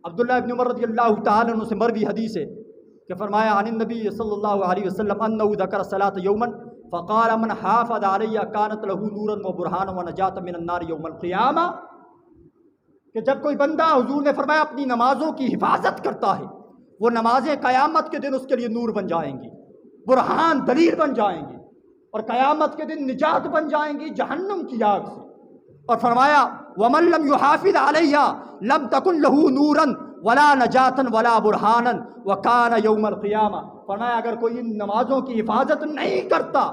عبداللہ ابن عمر رضی اللہ تعالیٰ عنہ سے مروی حدیث ہے کہ فرمایا عن النبی صلی اللہ علیہ وسلم انہ ذکر الصلاۃ یوما فقال من حافظ علیہ کانت لہ نورا و برہانا و نجاتا من النار یوم القیامہ، کہ جب کوئی بندہ، حضور نے فرمایا، اپنی نمازوں کی حفاظت کرتا ہے، وہ نمازیں قیامت کے دن اس کے لیے نور بن جائیں گی، برہان دلیل بن جائیں گی، اور قیامت کے دن نجات بن جائیں گی جہنم کی آگ سے۔ اور فرمایا وَمَن لَّمْ يُحَافِظْ عَلَيْهَا لَمْ تَكُن لَّهُ نُورًا وَلَا نَجَاةً وَلَا بُرْهَانًا وَكَانَ يَوْمَ الْقِيَامَةِ۔ فرمایا اگر کوئی ان نمازوں کی حفاظت نہیں کرتا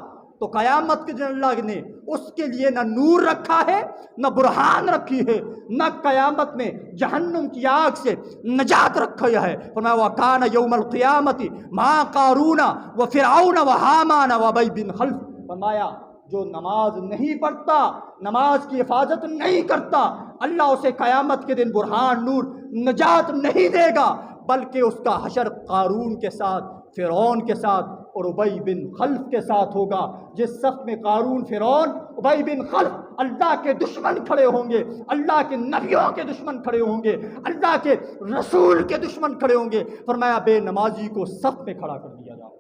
تو قیامت کے دن اللہ نے اس کے لیے نہ نور رکھا ہے، نہ برہان رکھی ہے، نہ قیامت میں جہنم کی آگ سے نجات رکھا ہے۔ فرمایا وَكَانَ يَوْمَ الْقِيَامَةِ مَعَ قَارُونَ وَفِرْعَوْنَ وَحَامَانَ وَأُبَيَّ بن خلف۔ فرمایا جو نماز نہیں پڑھتا، نماز کی حفاظت نہیں کرتا، اللہ اسے قیامت کے دن برہان، نور، نجات نہیں دے گا، بلکہ اس کا حشر قارون کے ساتھ، فرعون کے ساتھ اور ابی بن خلف کے ساتھ ہوگا۔ جس صف میں قارون، فرعون، ابی بن خلف اللہ کے دشمن کھڑے ہوں گے، اللہ کے نبیوں کے دشمن کھڑے ہوں گے، اللہ کے رسول کے دشمن کھڑے ہوں گے، فرمایا بے نمازی کو صف میں کھڑا کر دیا جائے۔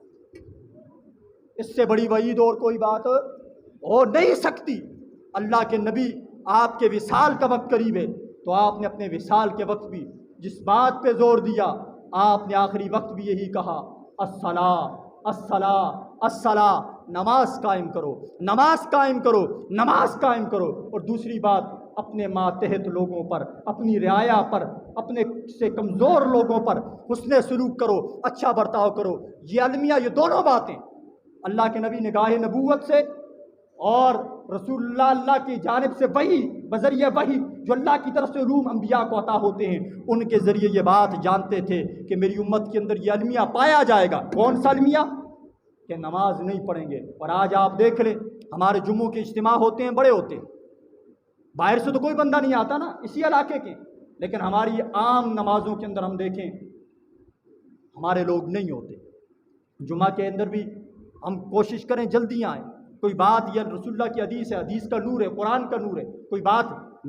اس سے بڑی وعید اور کوئی بات ہو نہیں سکتی۔ اللہ کے نبی، آپ کے وصال کا وقت قریب ہے، تو آپ نے اپنے وصال کے وقت بھی جس بات پہ زور دیا، آپ نے آخری وقت بھی یہی کہا، الصلاۃ الصلاۃ الصلاۃ، نماز قائم کرو، نماز قائم کرو، نماز قائم کرو۔ اور دوسری بات، اپنے ماتحت لوگوں پر، اپنی رعایا پر، اپنے سے کمزور لوگوں پر حسن سلوک کرو، اچھا برتاؤ کرو۔ یہ المیہ، یہ دونوں باتیں اللہ کے نبی نگاہ نبوت سے اور رسول اللہ کی جانب سے وحی، بذریعہ وحی جو اللہ کی طرف سے علوم انبیاء کو عطا ہوتے ہیں، ان کے ذریعے یہ بات جانتے تھے کہ میری امت کے اندر یہ المیہ پایا جائے گا۔ کون سا المیہ؟ کہ نماز نہیں پڑھیں گے۔ اور آج آپ دیکھ لیں، ہمارے جمعوں کے اجتماع ہوتے ہیں، بڑے ہوتے ہیں، باہر سے تو کوئی بندہ نہیں آتا نا، اسی علاقے کے، لیکن ہماری عام نمازوں کے اندر ہم دیکھیں ہمارے لوگ نہیں ہوتے۔ جمعہ کے اندر بھی ہم کوشش کریں جلدی آئیں۔ کوئی بات یا رسول اللہ کی حدیث ہے، حدیث کا نور ہے، قرآن کا نور ہے، کوئی بات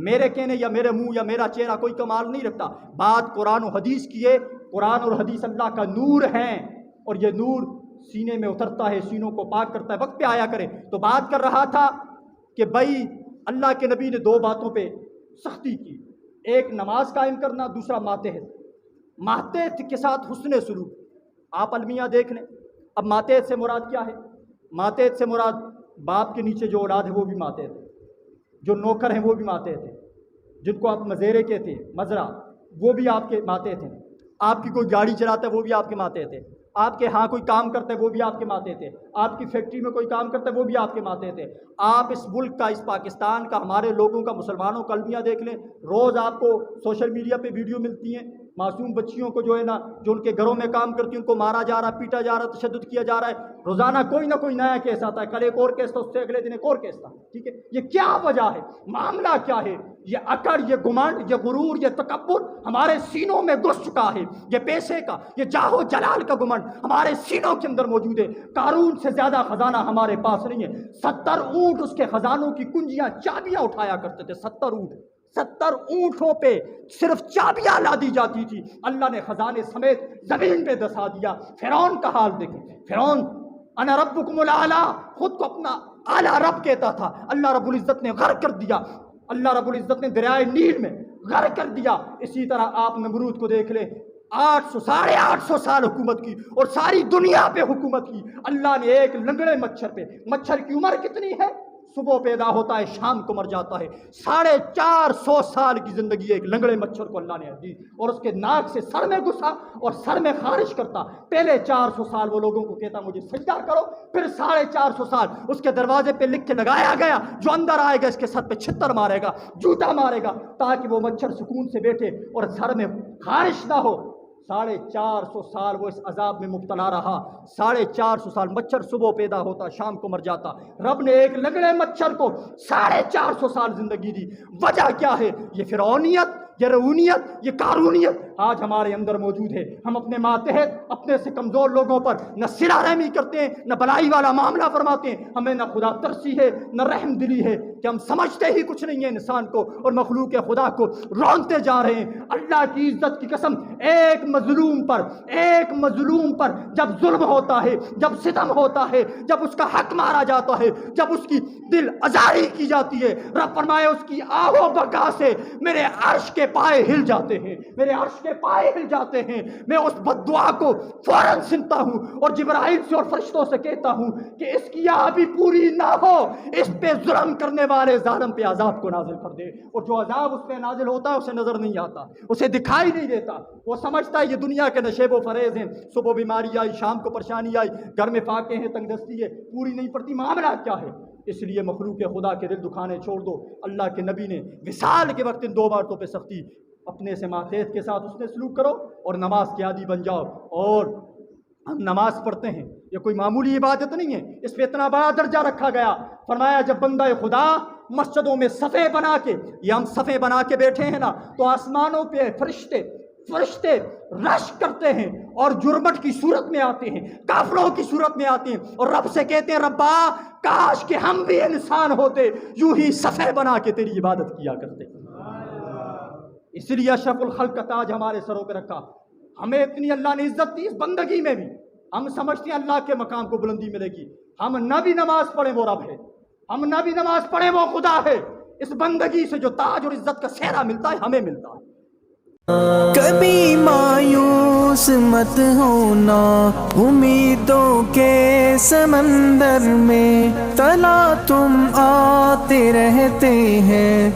میرے کہنے یا میرے منہ یا میرا چہرہ کوئی کمال نہیں رکھتا، بات قرآن و حدیث کی ہے۔ قرآن اور حدیث اللہ کا نور ہیں، اور یہ نور سینے میں اترتا ہے، سینوں کو پاک کرتا ہے۔ وقت پہ آیا کرے۔ تو بات کر رہا تھا کہ بھائی اللہ کے نبی نے دو باتوں پہ سختی کی، ایک نماز قائم کرنا، دوسرا ماتحت، ماتحت کے ساتھ حسن سلوک۔ آپ المیہ دیکھ لیں۔ اب ماتحت سے مراد کیا ہے؟ ماتحت سے مراد باپ کے نیچے جو اولاد ہے وہ بھی ماتحت ہے، جو نوکر ہیں وہ بھی ماتحت ہیں، جن کو آپ مزیرے کہتے ہیں، مزرع، وہ بھی آپ کے ماتحت ہیں۔ آپ کی کوئی گاڑی چلاتا ہے وہ بھی آپ کے ماتحت ہے، آپ کے ہاں کوئی کام کرتا ہے وہ بھی آپ کے ماتحت ہے، آپ کی فیکٹری میں کوئی کام کرتا ہے وہ بھی آپ کے ماتحت ہے۔ آپ اس ملک کا، اس پاکستان کا، ہمارے لوگوں کا، مسلمانوں کا المیہ دیکھ لیں۔ روز آپ کو سوشل میڈیا پہ ویڈیو ملتی ہیں، معصوم بچیوں کو جو ہے نا، جو ان کے گھروں میں کام کرتی ہیں، ان کو مارا جا رہا، پیٹا جا رہا، تشدد کیا جا رہا ہے۔ روزانہ کوئی نہ کوئی نیا کیس آتا ہے، کل ایک اور کیس تھا، اس سے اگلے دن ایک اور کیس تھا۔ ٹھیک ہے، یہ کیا وجہ ہے؟ معاملہ کیا ہے؟ یہ اکڑ، یہ گمنڈ، یہ غرور، یہ تکبر ہمارے سینوں میں گھس چکا ہے۔ یہ پیسے کا، یہ جاہ و جلال کا گمنڈ ہمارے سینوں کے اندر موجود ہے۔ قارون سے زیادہ خزانہ ہمارے پاس نہیں ہے۔ 70 اونٹ اس کے خزانوں کی کنجیاں، چابیاں اٹھایا کرتے تھے۔ 70 اونٹوں پہ صرف چابیاں لا دی جاتی تھی۔ اللہ نے خزانے سمیت زمین پہ دسا دیا۔ فرعون کا حال دیکھیں۔ فرعون انا ربکم الاعلی، خود کو اپنا اعلیٰ رب کہتا تھا۔ اللہ رب العزت نے غرق کر دیا، اللہ رب العزت نے دریائے نیل میں غرق کر دیا۔ اسی طرح آپ نمرود کو دیکھ لیں، 800 سال حکومت کی اور ساری دنیا پہ حکومت کی۔ اللہ نے ایک لنگڑے مچھر پہ، مچھر کی عمر کتنی ہے؟ صبح پیدا ہوتا ہے، شام کو مر جاتا ہے۔ 450 سال کی زندگی ایک لنگڑے مچھر کو اللہ نے دی، اور اس کے ناک سے سر میں گھسا اور سر میں خارش کرتا۔ پہلے 400 سال وہ لوگوں کو کہتا مجھے سجدہ کرو، پھر 450 سال اس کے دروازے پہ لکھ کے لگایا گیا جو اندر آئے گا اس کے سر پہ چھتر مارے گا، جوتا مارے گا، تاکہ وہ مچھر سکون سے بیٹھے اور سر میں خارش نہ ہو۔ 450 سال وہ اس عذاب میں مبتلا رہا۔ 450 سال مچھر صبح پیدا ہوتا، شام کو مر جاتا۔ رب نے ایک لنگڑے مچھر کو 450 سال زندگی دی۔ وجہ کیا ہے؟ یہ فرعونیت، یہ رعونیت، یہ قارونیت آج ہمارے اندر موجود ہے۔ ہم اپنے ماتحت، اپنے سے کمزور لوگوں پر نہ صلہ رحمی کرتے ہیں، نہ بلائی والا معاملہ فرماتے ہیں۔ ہمیں نہ خدا ترسی ہے، نہ رحم دلی ہے کہ ہم سمجھتے ہی کچھ نہیں ہے انسان کو اور مخلوق خدا کو رونتے جا رہے ہیں۔ اللہ کی عزت کی قسم، ایک مظلوم پر جب ظلم ہوتا ہے، جب ستم ہوتا ہے، جب اس کا حق مارا جاتا ہے، جب اس کی دل آزاری کی جاتی ہے، رب فرمایا اس کی آہ و بکا سے میرے عرش کے پائے ہل جاتے ہیں، میرے عرش کے پائے ہل جاتے ہیں۔ میں اس بد دعا کو فوراً سنتا ہوں اور جبرائیل سے اور فرشتوں سے کہتا ہوں کہ اس کی آہ بھی پوری نہ ہو، اس پہ ظلم کرنے والے ظالم پہ عذاب کو نازل کر دے۔ اور جو عذاب اس پہ نازل ہوتا ہے اسے نظر نہیں آتا، اسے دکھائی نہیں دیتا، وہ سمجھتا ہے یہ دنیا کے نشیب و فریز ہیں، صبح بیماری آئی، شام کو پریشانی آئی، گھر میں فاقے ہیں، تنگ دستی ہے، پوری نہیں پڑتی، معاملہ کیا ہے؟ اس لیے مخلوق خدا کے دل دکھانے چھوڑ دو۔ اللہ کے نبی نے وصال کے وقت ان دو باتوں پہ سختی، اپنے سے ماتحت کے ساتھ اس نے سلوک کرو اور نماز کے عادی بن جاؤ۔ اور ہم نماز پڑھتے ہیں، یہ کوئی معمولی عبادت نہیں ہے، اس پہ اتنا بڑا درجہ رکھا گیا۔ فرمایا جب بندہ خدا مسجدوں میں صفے بنا کے، یہ ہم صفے بنا کے بیٹھے ہیں نا، تو آسمانوں پہ فرشتے رش کرتے ہیں اور جرمٹ کی صورت میں آتے ہیں، کافروں کی صورت میں آتے ہیں اور رب سے کہتے ہیں ربا کاش کہ ہم بھی انسان ہوتے، یوں ہی صفے بنا کے تیری عبادت کیا کرتے۔ اس لیے اشرف الخلق کا تاج ہمارے سروں پہ رکھا۔ ہمیں اتنی اللہ نے عزت دی، اس بندگی میں بھی ہم سمجھتے ہیں اللہ کے مقام کو بلندی ملے گی، ہم نہ بھی نماز پڑھیں وہ رب ہے، ہم نہ بھی نماز پڑھیں وہ خدا ہے، اس بندگی سے جو تاج اور عزت کا سہرا ملتا ہے ہمیں ملتا ہے۔ کبھی مایوس مت ہونا، امیدوں کے سمندر میں تلا تم آتے رہتے ہیں۔